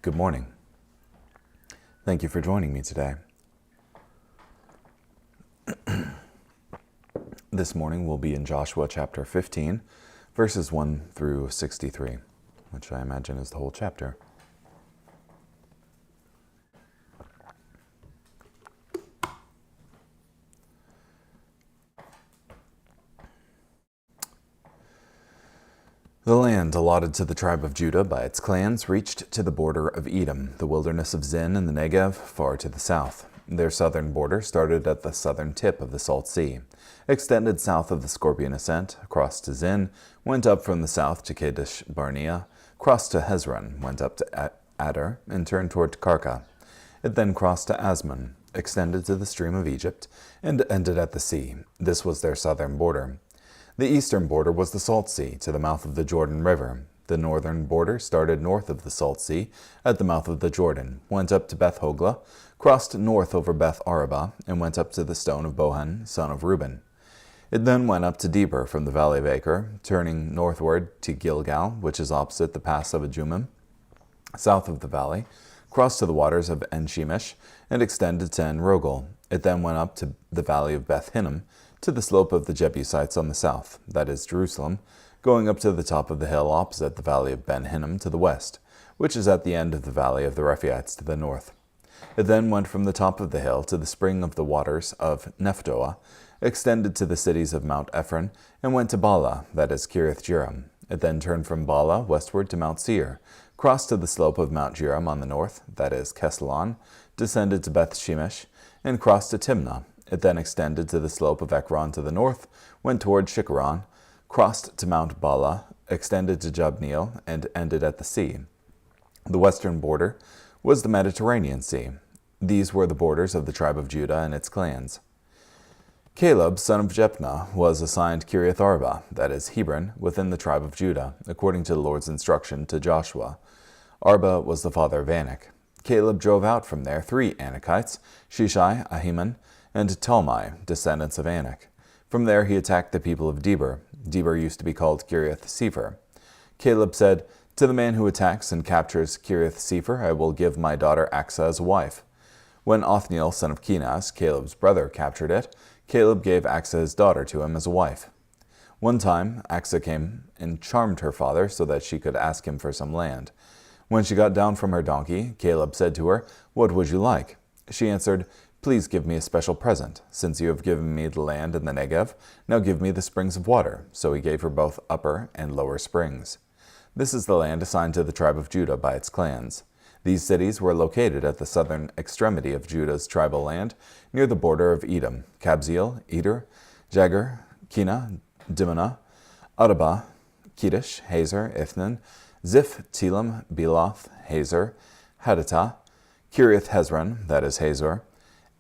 Good morning. Thank you for joining me today. This morning we'll be in Joshua chapter 15, verses 1 through 63, which I imagine is the whole chapter. The land allotted to the tribe of Judah by its clans reached to the border of Edom, the wilderness of Zin and the Negev, far to the south. Their southern border started at the southern tip of the Salt Sea, extended south of the Scorpion Ascent, crossed to Zin, went up from the south to Kadesh Barnea, crossed to Hezron, went up to Adar, and turned toward Karka. It then crossed to Asmon, extended to the stream of Egypt, and ended at the sea. This was their southern border. The eastern border was the Salt Sea, to the mouth of the Jordan River. The northern border started north of the Salt Sea, at the mouth of the Jordan, went up to Beth Hogla, crossed north over Beth Arabah, and went up to the stone of Bohan, son of Reuben. It then went up to Deber from the valley of Acre, turning northward to Gilgal, which is opposite the pass of Adumim, south of the valley, crossed to the waters of En-Shemesh, and extended to En-Rogel. It then went up to the valley of Beth Hinnom, to the slope of the Jebusites on the south, that is Jerusalem, going up to the top of the hill opposite the valley of Ben Hinnom to the west, which is at the end of the valley of the Rephaites to the north. It then went from the top of the hill to the spring of the waters of Nephtoah, extended to the cities of Mount Ephron, and went to Bala, that is Kiriath-Jearim. It then turned from Bala westward to Mount Seir, crossed to the slope of Mount Jearim on the north, that is Kesalon, descended to Beth Shemesh, and crossed to Timnah. It then extended to the slope of Ekron to the north, went toward Shikharon, crossed to Mount Bala, extended to Jabneel, and ended at the sea. The western border was the Mediterranean Sea. These were the borders of the tribe of Judah and its clans. Caleb, son of Jephunneh, was assigned Kiriath Arba, that is Hebron, within the tribe of Judah, according to the Lord's instruction to Joshua. Arba was the father of Anak. Caleb drove out from there 3 Anakites, Shishai, Ahiman, and Talmai, descendants of Anak. From there he attacked the people of Deber. Deber used to be called Kiriath-Sepher. Caleb said, "To the man who attacks and captures Kiriath-Sepher, I will give my daughter Achsah as a wife." When Othniel, son of Kenaz, Caleb's brother, captured it, Caleb gave Achsah his daughter to him as a wife. One time, Achsah came and charmed her father so that she could ask him for some land. When she got down from her donkey, Caleb said to her, "What would you like?" She answered, "Please give me a special present. Since you have given me the land in the Negev, now give me the springs of water." So he gave her both upper and lower springs. This is the land assigned to the tribe of Judah by its clans. These cities were located at the southern extremity of Judah's tribal land, near the border of Edom: Kabzeel, Eder, Jagur, Kina, Dimnah, Adabah, Kedesh, Hazer, Ithnan, Ziph, Telam, Beloth, Hazer, Hadattah, Kiriath Hezron, that is Hazor,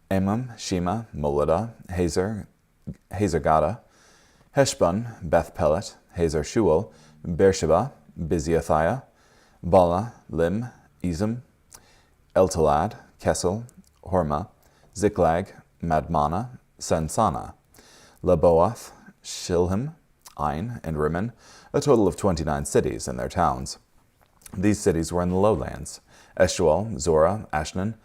Amam, Shema, Moladah, Hazer-Gada, Heshbon, Beth Pelet, Hazer Shual, Beersheba, Biziathiah, Bala, Lim, Ezem, Eltalad, Kessel, Hormah, Ziklag, Madmana, Sansana, Laboath, Shilhim, Ain, and Rimmon, a total of 29 cities and their towns. These cities were in the lowlands: Eshtaol, Zorah, Ashnan,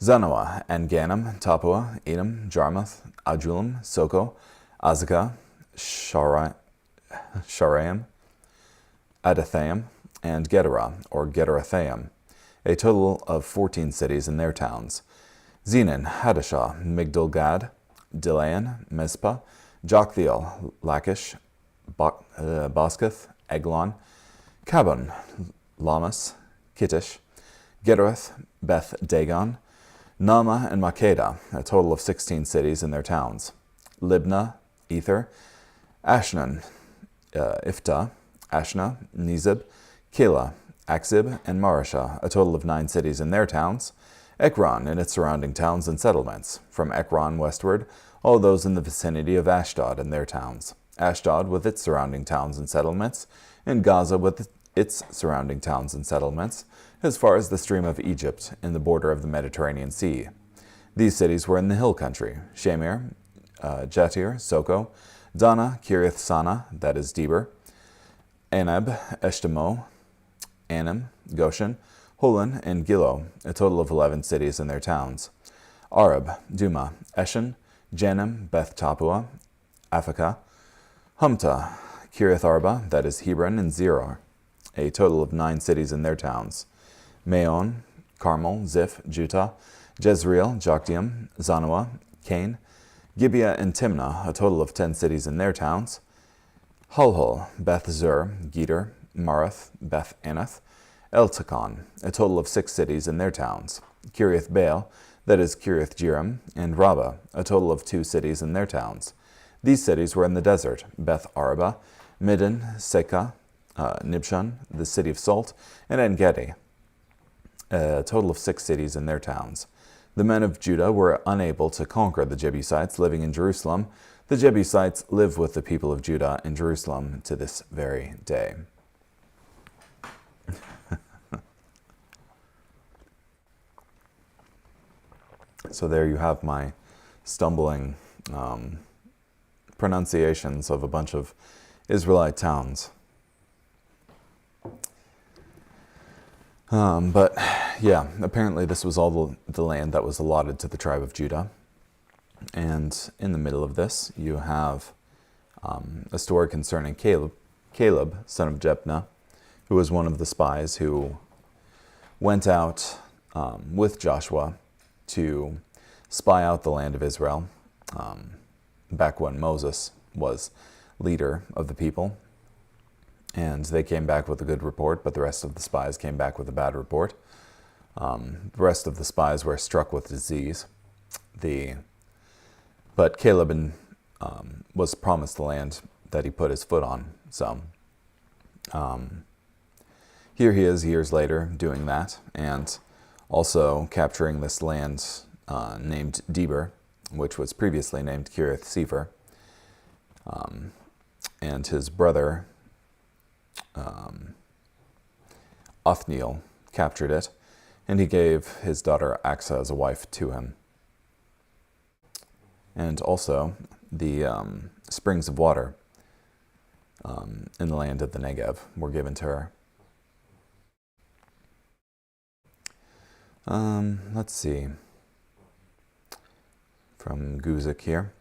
Zanoah, En-Ganim, Tapua, Edom, Jarmuth, Adullam, Soko, Azekah, Sharaim, Adathaim, and Gederah, or Gederathaim, a total of 14 cities and their towns: Zenan, Hadashah, Migdal-Gad, Dilan, Mizpah, Joktheel, Lachish, Bosketh, Eglon, Kabon, Lamas, Kittish, Gedereth, Beth Dagon, Naamah, and Makkedah, a total of 16 cities and their towns: Libnah, Ether, Ashnan, Iftah, Ashna, Nezib, Keilah, Achzib, and Marashah, a total of 9 cities and their towns: Ekron and its surrounding towns and settlements. From Ekron westward, all those in the vicinity of Ashdod and their towns: Ashdod with its surrounding towns and settlements, and Gaza with its surrounding towns and settlements, as far as the stream of Egypt in the border of the Mediterranean Sea. These cities were in the hill country: Shamir, Jatir, Soko, Dana, Kiriath Sana, that is Deber, Anab, Eshtemoh, Anim, Goshen, Holon and Gilo, a total of 11 cities and their towns. Arab, Duma, Eshen, Janim, Beth Tapua, Aphekah, Humta, Kiriath Arba, that is Hebron, and Zeror, a total of 9 cities and their towns. Maon, Carmel, Ziph, Juttah, Jezreel, Jokdeam, Zanoah, Cain, Gibeah, and Timnah, a total of 10 cities and their towns. Hulhul, Beth Zur, Geder, Marath, Beth Anath, Eltekon, a total of 6 cities and their towns. Kiriath Baal, that is Kiriath Jearim, and Rabbah, a total of 2 cities and their towns. These cities were in the desert: Beth Araba, Middin, Sekah, Nibshan, the city of Salt, and En-Gedi, a total of 6 cities and their towns. The men of Judah were unable to conquer the Jebusites living in Jerusalem. The Jebusites live with the people of Judah in Jerusalem to this very day. So there you have my stumbling pronunciations of a bunch of Israelite towns. But yeah, apparently this was all the land that was allotted to the tribe of Judah. And in the middle of this, you have a story concerning Caleb, son of Jephunneh, who was one of the spies who went out with Joshua to spy out the land of Israel, back when Moses was leader of the people. And they came back with a good report, but the rest of the spies came back with a bad report. The rest of the spies were struck with disease. But Caleb was promised the land that he put his foot on. So here he is years later doing that, and also capturing this land named Deber, which was previously named Kiriath Sefer. And his brother Othniel captured it, and he gave his daughter Aksa as a wife to him. And also the springs of water in the land of the Negev were given to her. Let's see. From Guzik here.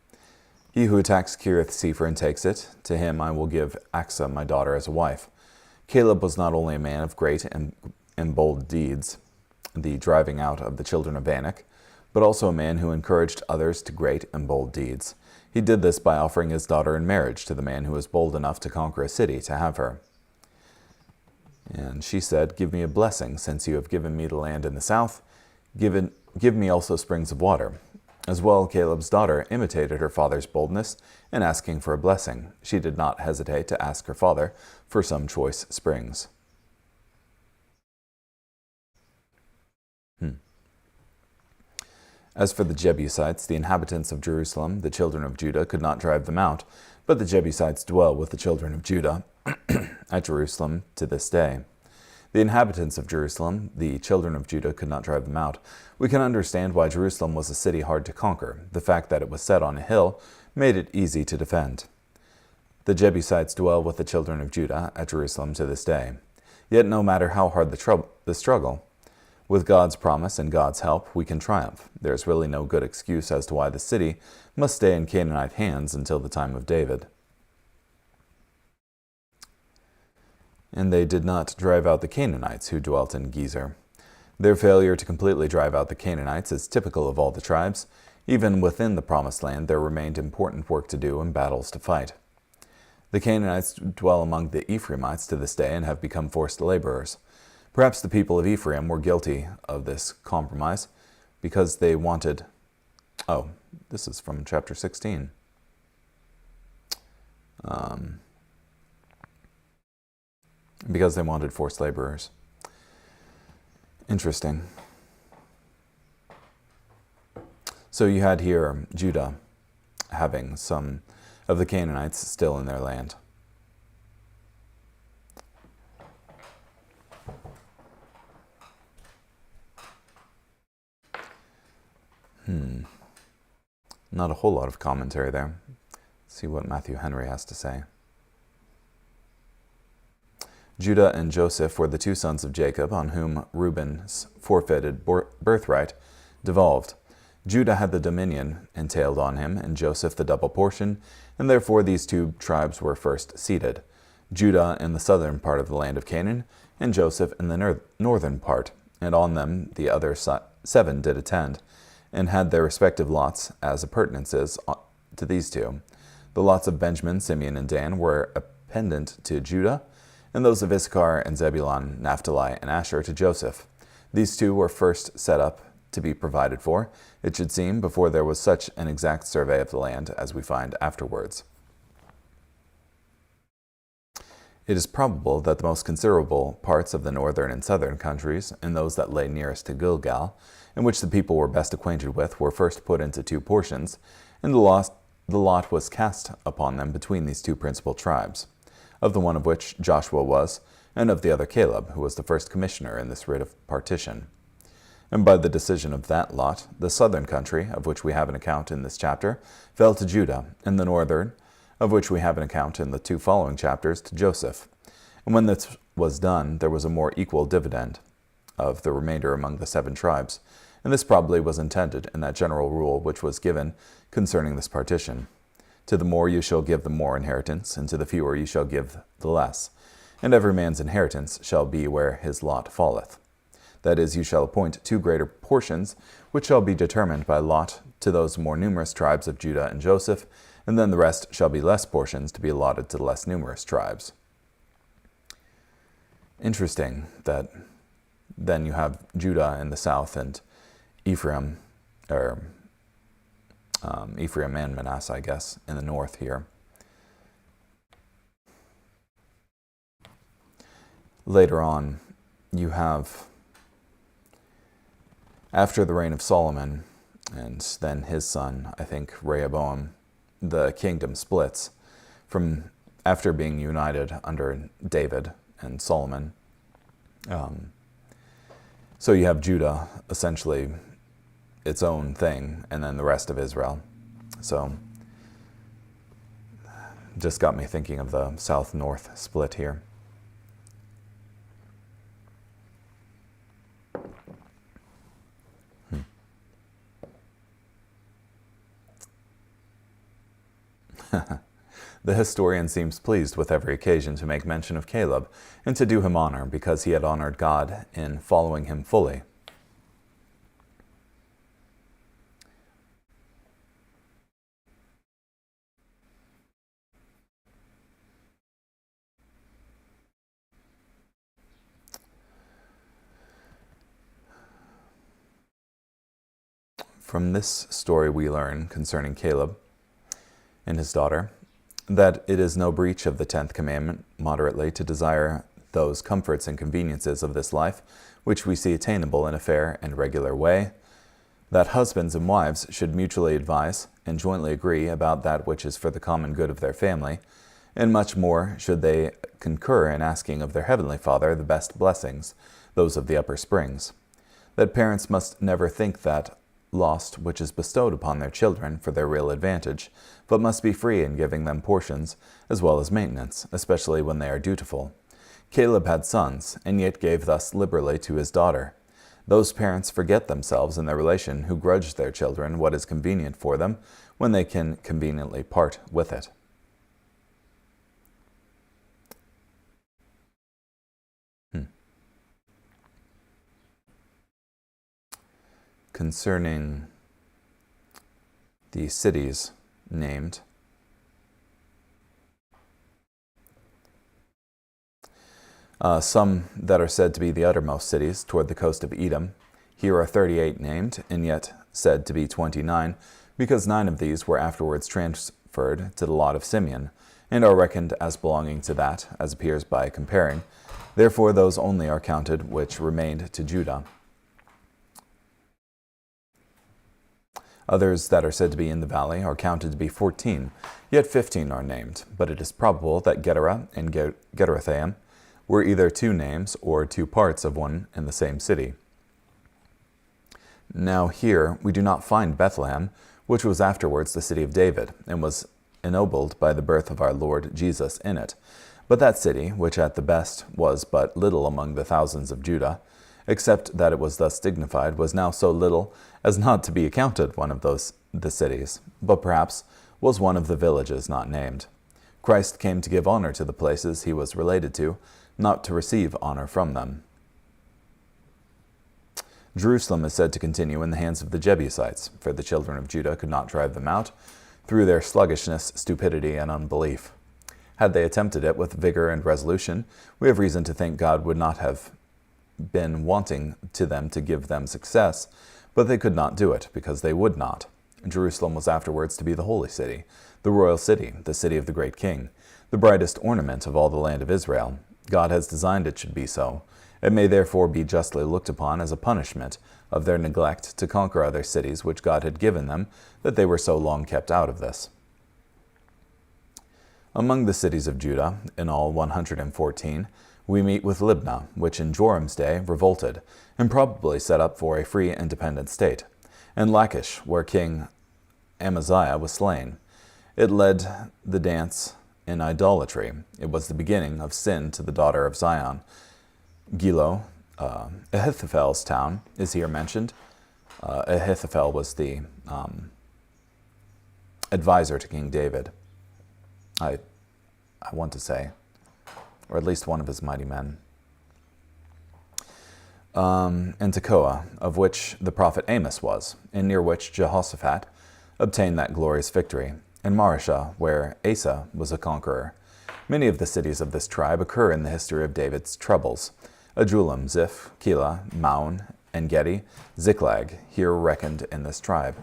He who attacks Kiriath Sefer and takes it, to him I will give Aksa my daughter as a wife. Caleb was not only a man of great and bold deeds, the driving out of the children of Anak, but also a man who encouraged others to great and bold deeds. He did this by offering his daughter in marriage to the man who was bold enough to conquer a city to have her. And she said, "Give me a blessing, since you have given me the land in the south. Give me also springs of water." As well, Caleb's daughter imitated her father's boldness in asking for a blessing. She did not hesitate to ask her father for some choice springs. As for the Jebusites, the inhabitants of Jerusalem, the children of Judah, could not drive them out, but the Jebusites dwell with the children of Judah at Jerusalem to this day. The inhabitants of Jerusalem, the children of Judah, could not drive them out. We can understand why Jerusalem was a city hard to conquer. The fact that it was set on a hill made it easy to defend. The Jebusites dwell with the children of Judah at Jerusalem to this day. Yet no matter how hard the struggle, with God's promise and God's help, we can triumph. There is really no good excuse as to why the city must stay in Canaanite hands until the time of David. And they did not drive out the Canaanites who dwelt in Gezer. Their failure to completely drive out the Canaanites is typical of all the tribes. Even within the Promised Land, there remained important work to do and battles to fight. The Canaanites dwell among the Ephraimites to this day and have become forced laborers. Perhaps the people of Ephraim were guilty of this compromise because they wanted... Oh, this is from chapter 16. Because they wanted forced laborers. Interesting. So you had here Judah having some of the Canaanites still in their land. Not a whole lot of commentary there. Let's see what Matthew Henry has to say. Judah and Joseph were the two sons of Jacob, on whom Reuben's forfeited birthright devolved. Judah had the dominion entailed on him, and Joseph the double portion, and therefore these two tribes were first seated. Judah in the southern part of the land of Canaan, and Joseph in the northern part, and on them the other 7 did attend, and had their respective lots as appurtenances to these two. The lots of Benjamin, Simeon, and Dan were appendant to Judah, and those of Issachar and Zebulun, Naphtali, and Asher to Joseph. These two were first set up to be provided for, it should seem, before there was such an exact survey of the land as we find afterwards. It is probable that the most considerable parts of the northern and southern countries, and those that lay nearest to Gilgal, and which the people were best acquainted with, were first put into 2 portions, and the lot was cast upon them between these 2 principal tribes, of the one of which Joshua was, and of the other Caleb, who was the first commissioner in this writ of partition. And by the decision of that lot, the southern country, of which we have an account in this chapter, fell to Judah, and the northern, of which we have an account in the 2 following chapters, to Joseph. And when this was done, there was a more equal dividend of the remainder among the 7 tribes, and this probably was intended in that general rule which was given concerning this partition. To the more you shall give the more inheritance, and to the fewer you shall give the less. And every man's inheritance shall be where his lot falleth. That is, you shall appoint 2 greater portions, which shall be determined by lot to those more numerous tribes of Judah and Joseph, and then the rest shall be less portions to be allotted to the less numerous tribes. Interesting that then you have Judah in the south and Ephraim, Ephraim and Manasseh, I guess, in the north here. Later on, you have, after the reign of Solomon, and then his son, I think, Rehoboam, the kingdom splits from after being united under David and Solomon. So you have Judah, essentially its own thing, and then the rest of Israel. So just got me thinking of the south-north split here. The historian seems pleased with every occasion to make mention of Caleb and to do him honor, because he had honored God in following him fully. From this story we learn concerning Caleb and his daughter, that it is no breach of the 10th commandment moderately to desire those comforts and conveniences of this life which we see attainable in a fair and regular way, that husbands and wives should mutually advise and jointly agree about that which is for the common good of their family, and much more should they concur in asking of their Heavenly Father the best blessings, those of the upper springs, that parents must never think that lost which is bestowed upon their children for their real advantage, but must be free in giving them portions as well as maintenance, especially when they are dutiful. Caleb had sons, and yet gave thus liberally to his daughter. Those parents forget themselves in their relation who grudge their children what is convenient for them when they can conveniently part with it. Concerning the cities named, some that are said to be the uttermost cities toward the coast of Edom. Here are 38 named, and yet said to be 29, because 9 of these were afterwards transferred to the lot of Simeon, and are reckoned as belonging to that, as appears by comparing. Therefore those only are counted which remained to Judah. Others that are said to be in the valley are counted to be 14, yet 15 are named. But it is probable that Gedera and Gederothaim were either 2 names or 2 parts of one and the same city. Now here we do not find Bethlehem, which was afterwards the city of David, and was ennobled by the birth of our Lord Jesus in it. But that city, which at the best was but little among the thousands of Judah, except that it was thus dignified, was now so little as not to be accounted one of the cities, but perhaps was one of the villages not named. Christ came to give honor to the places he was related to, not to receive honor from them. Jerusalem is said to continue in the hands of the Jebusites, for the children of Judah could not drive them out through their sluggishness, stupidity, and unbelief. Had they attempted it with vigor and resolution, we have reason to think God would not have been wanting to them to give them success, but they could not do it, because they would not. Jerusalem was afterwards to be the holy city, the royal city, the city of the great king, the brightest ornament of all the land of Israel. God has designed it should be so. It may therefore be justly looked upon as a punishment of their neglect to conquer other cities which God had given them, that they were so long kept out of this. Among the cities of Judah, in all 114, we meet with Libnah, which in Joram's day revolted, and probably set up for a free independent state, and Lachish, where King Amaziah was slain. It led the dance in idolatry. It was the beginning of sin to the daughter of Zion. Gilo, Ahithophel's town, is here mentioned. Ahithophel was the advisor to King David, I want to say, or at least one of his mighty men. And Tekoa, of which the prophet Amos was, and near which Jehoshaphat obtained that glorious victory, and Marishah, where Asa was a conqueror. Many of the cities of this tribe occur in the history of David's troubles. Adullam, Ziph, Keilah, Maon, and Gedi, Ziklag, here reckoned in this tribe,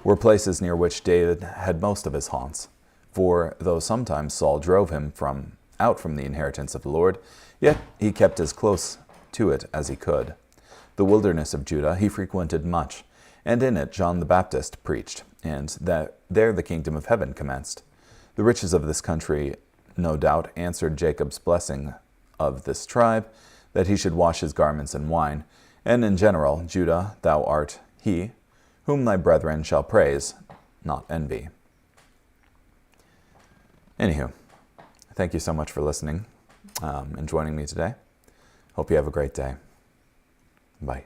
were places near which David had most of his haunts. For though sometimes Saul drove him out from the inheritance of the Lord, yet he kept as close to it as he could. The wilderness of Judah he frequented much, and in it John the Baptist preached, and that there the kingdom of heaven commenced. The riches of this country no doubt answered Jacob's blessing of this tribe, that he should wash his garments in wine. And in general, Judah, thou art he, whom thy brethren shall praise, not envy. Anywho, thank you so much for listening and joining me today. Hope you have a great day. Bye.